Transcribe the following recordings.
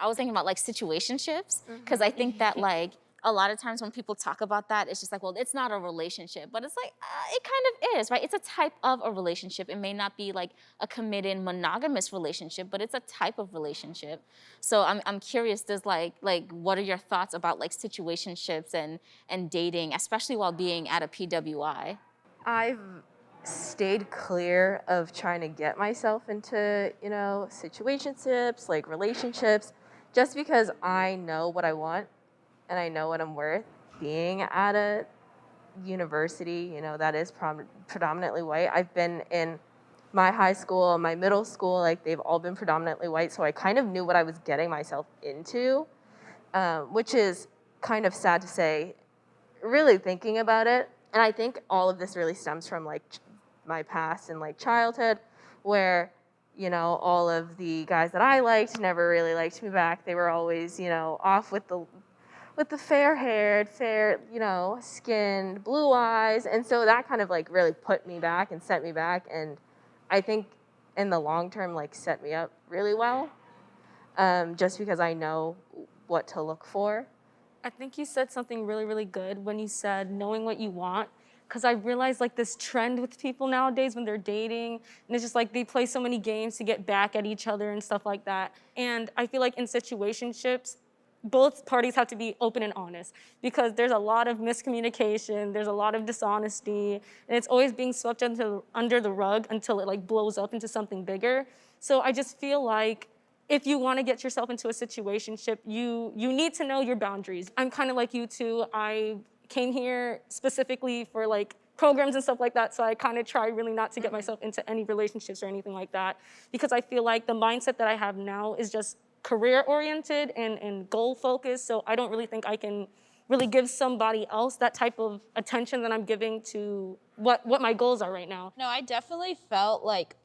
I was thinking about like situationships, because I think that like a lot of times when people talk about that, it's just like, well, it's not a relationship, but it's like, it kind of is, right? It's a type of a relationship. It may not be like a committed monogamous relationship, but it's a type of relationship. So I'm curious, what are your thoughts about like situationships and dating, especially while being at a PWI? I've stayed clear of trying to get myself into, situationships, like relationships, just because I know what I want and I know what I'm worth. Being at a university, that is predominantly white. I've been in my high school, my middle school, like they've all been predominantly white. So I kind of knew what I was getting myself into, which is kind of sad to say, really thinking about it. And I think all of this really stems from like my past and like childhood, where all of the guys that I liked never really liked me back. They were always off with the fair-haired, skinned, blue eyes. And so that kind of like really put me back and set me back. And I think in the long term, like set me up really well, just because I know what to look for. I think you said something really, really good when you said knowing what you want. Because I realized like this trend with people nowadays when they're dating, and it's just like they play so many games to get back at each other and stuff like that. And I feel like in situationships, both parties have to be open and honest, because there's a lot of miscommunication, there's a lot of dishonesty, and it's always being swept under the rug until it like blows up into something bigger. So I just feel like if you want to get yourself into a situationship, you need to know your boundaries. I'm kind of like you too. I came here specifically for like programs and stuff like that, so I kind of try really not to get myself into any relationships or anything like that, because I feel like the mindset that I have now is just career-oriented and goal-focused, so I don't really think I can really give somebody else that type of attention that I'm giving to what my goals are right now. No, I definitely felt like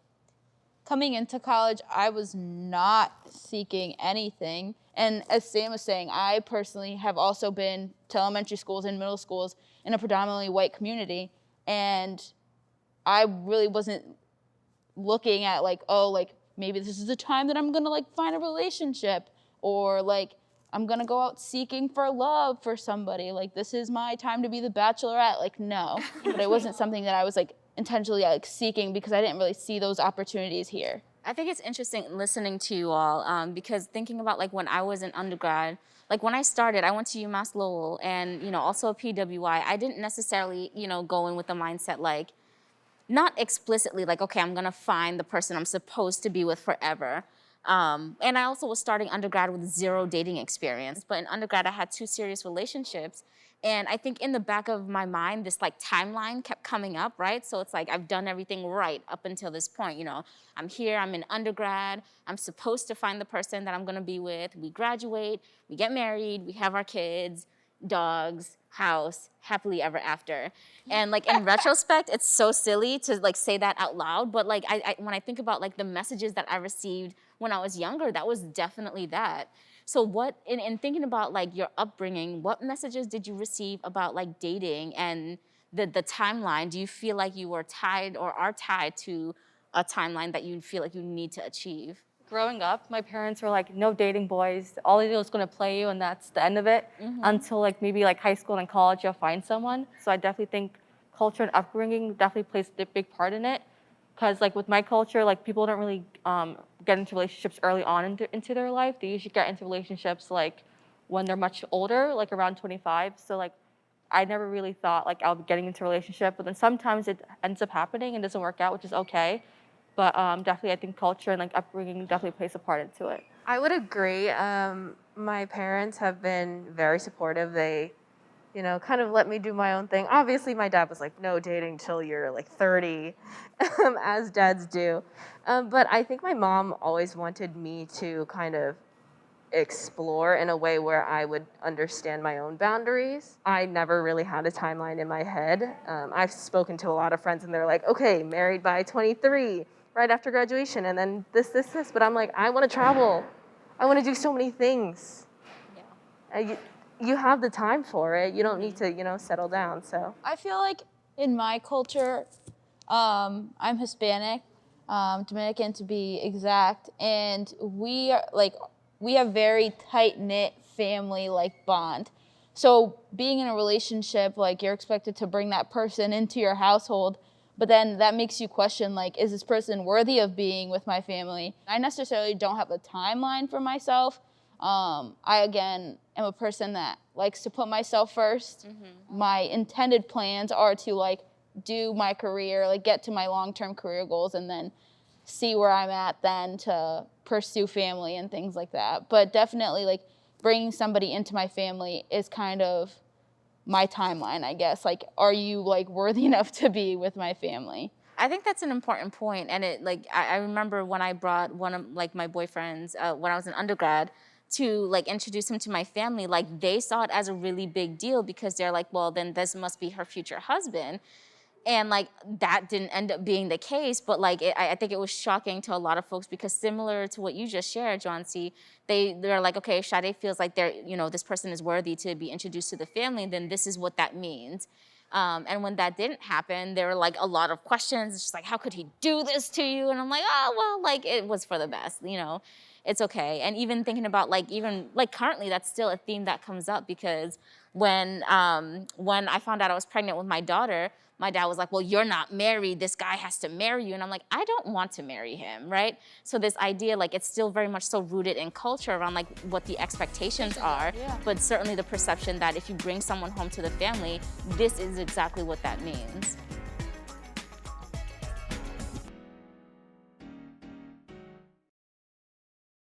coming into college, I was not seeking anything. And as Sam was saying, I personally have also been to elementary schools and middle schools in a predominantly white community. And I really wasn't looking at like, oh, like maybe this is the time that I'm gonna like find a relationship, or like I'm gonna go out seeking for love for somebody. Like this is my time to be the bachelorette. Like no, but it wasn't something that I was like intentionally like seeking, because I didn't really see those opportunities here. I think it's interesting listening to you all, because thinking about like when I was in undergrad, like when I started, I went to UMass Lowell and, also a PWI. I didn't necessarily, go in with the mindset like, not explicitly like, okay, I'm gonna find the person I'm supposed to be with forever. And I also was starting undergrad with zero dating experience. But in undergrad, I had 2 serious relationships. And I think in the back of my mind, this like timeline kept coming up, right? So it's like I've done everything right up until this point. I'm here, I'm in undergrad, I'm supposed to find the person that I'm gonna be with. We graduate, we get married, we have our kids, dogs, house, happily ever after. And like in retrospect, it's so silly to like say that out loud. But like when I think about like the messages that I received when I was younger, that was definitely that. So what, in thinking about like your upbringing, what messages did you receive about like dating and the timeline? Do you feel like you were tied or are tied to a timeline that you feel like you need to achieve? Growing up, my parents were like, no dating boys. All they do is going to play you, and that's the end of it. Until like maybe like high school and college, you'll find someone. So I definitely think culture and upbringing definitely plays a big part in it. Because like with my culture, like people don't really get into relationships early on into their life. They usually get into relationships like when they're much older, like around 25. So like I never really thought like I'll be getting into a relationship, but then sometimes it ends up happening and doesn't work out, which is okay. But definitely I think culture and like upbringing definitely plays a part into it. I would agree. My parents have been very supportive. They, kind of let me do my own thing. Obviously, my dad was like, no dating till you're like 30, as dads do. But I think my mom always wanted me to kind of explore in a way where I would understand my own boundaries. I never really had a timeline in my head. I've spoken to a lot of friends and they're like, okay, married by 23, right after graduation, and then this. But I'm like, I want to travel. I want to do so many things. Yeah. You have the time for it. You don't need to, settle down. So I feel like in my culture, I'm Hispanic, Dominican to be exact, and we are like we have very tight-knit family like bond. So being in a relationship, like you're expected to bring that person into your household, but then that makes you question, like, is this person worthy of being with my family? I necessarily don't have a timeline for myself. I, again, am a person that likes to put myself first. My intended plans are to, like, do my career, like, get to my long-term career goals, and then see where I'm at then to pursue family and things like that. But definitely, like, bringing somebody into my family is kind of my timeline, I guess. Like, are you, like, worthy enough to be with my family? I think that's an important point, and it like I remember when I brought one of like my boyfriends when I was in undergrad to like introduce him to my family. Like they saw it as a really big deal because they're like, well, then this must be her future husband, and like that didn't end up being the case. But like I think it was shocking to a lot of folks because similar to what you just shared, John C, they're like, okay, if Sade feels like this person is worthy to be introduced to the family, then this is what that means. And when that didn't happen, there were like a lot of questions. It's just like, how could he do this to you? And I'm like, oh, well, like it was for the best, it's okay. And even thinking about even currently, that's still a theme that comes up because when I found out I was pregnant with my daughter, my dad was like, well, you're not married. This guy has to marry you. And I'm like, I don't want to marry him, right? So this idea, like, it's still very much so rooted in culture around, like, what the expectations are. Yeah. But certainly the perception that if you bring someone home to the family, this is exactly what that means.